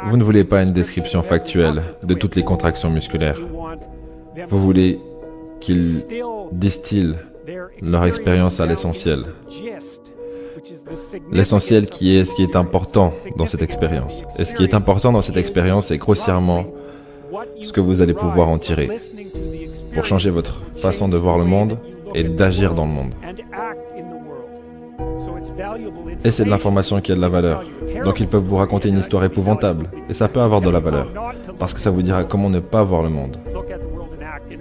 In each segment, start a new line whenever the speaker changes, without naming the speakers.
Vous ne voulez pas une description factuelle de toutes les contractions musculaires. Vous voulez qu'ils distillent leur expérience à l'essentiel. L'essentiel qui est ce qui est important dans cette expérience. Et ce qui est important dans cette expérience est grossièrement ce que vous allez pouvoir en tirer pour changer votre façon de voir le monde et d'agir dans le monde. Et c'est de l'information qui a de la valeur. Donc ils peuvent vous raconter une histoire épouvantable, et ça peut avoir de la valeur, parce que ça vous dira comment ne pas voir le monde.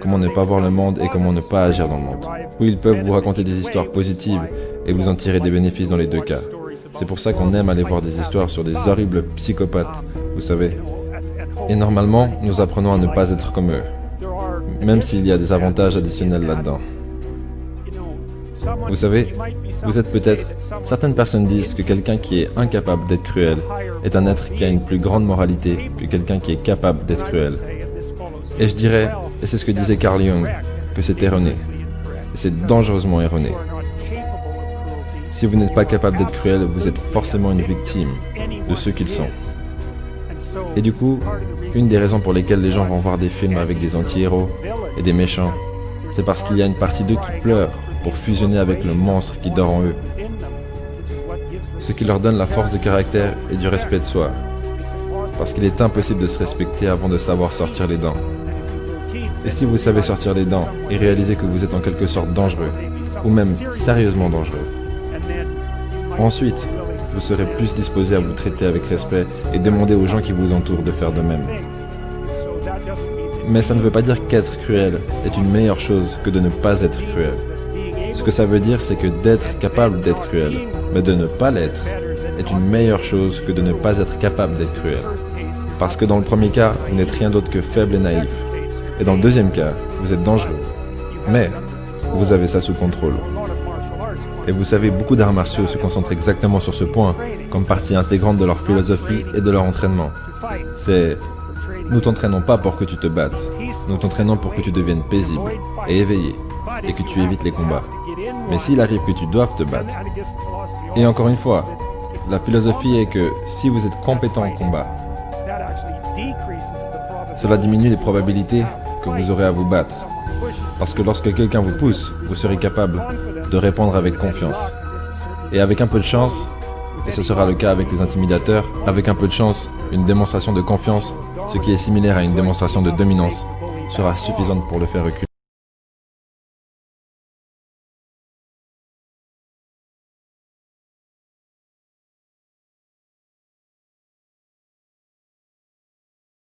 Comment ne pas voir le monde et comment ne pas agir dans le monde. Ou ils peuvent vous raconter des histoires positives et vous en tirer des bénéfices dans les deux cas. C'est pour ça qu'on aime aller voir des histoires sur des horribles psychopathes, vous savez. Et normalement, nous apprenons à ne pas être comme eux, même s'il y a des avantages additionnels là-dedans. Vous savez, vous êtes peut-être... Certaines personnes disent que quelqu'un qui est incapable d'être cruel est un être qui a une plus grande moralité que quelqu'un qui est capable d'être cruel. Et je dirais, et c'est ce que disait Carl Jung, que c'est erroné. Et c'est dangereusement erroné. Si vous n'êtes pas capable d'être cruel, vous êtes forcément une victime de ceux qu'ils sont. Et du coup, une des raisons pour lesquelles les gens vont voir des films avec des anti-héros et des méchants, c'est parce qu'il y a une partie d'eux qui pleure pour fusionner avec le monstre qui dort en eux. Ce qui leur donne la force de caractère et du respect de soi. Parce qu'il est impossible de se respecter avant de savoir sortir les dents. Et si vous savez sortir les dents et réaliser que vous êtes en quelque sorte dangereux, ou même sérieusement dangereux, ensuite, vous serez plus disposé à vous traiter avec respect et demander aux gens qui vous entourent de faire de même. Mais ça ne veut pas dire qu'être cruel est une meilleure chose que de ne pas être cruel. Ce que ça veut dire, c'est que d'être capable d'être cruel, mais de ne pas l'être, est une meilleure chose que de ne pas être capable d'être cruel. Parce que dans le premier cas, vous n'êtes rien d'autre que faible et naïf. Et dans le deuxième cas, vous êtes dangereux. Mais, vous avez ça sous contrôle. Et vous savez, beaucoup d'arts martiaux se concentrent exactement sur ce point, comme partie intégrante de leur philosophie et de leur entraînement. C'est... Nous t'entraînons pas pour que tu te battes. Nous t'entraînons pour que tu deviennes paisible et éveillé, et que tu évites les combats. Mais s'il arrive que tu doives te battre, et encore une fois, la philosophie est que si vous êtes compétent en combat, cela diminue les probabilités que vous aurez à vous battre. Parce que lorsque quelqu'un vous pousse, vous serez capable de répondre avec confiance. Et avec un peu de chance, et ce sera le cas avec les intimidateurs, avec un peu de chance, une démonstration de confiance, ce qui est similaire à une démonstration de dominance, sera suffisante pour le faire reculer.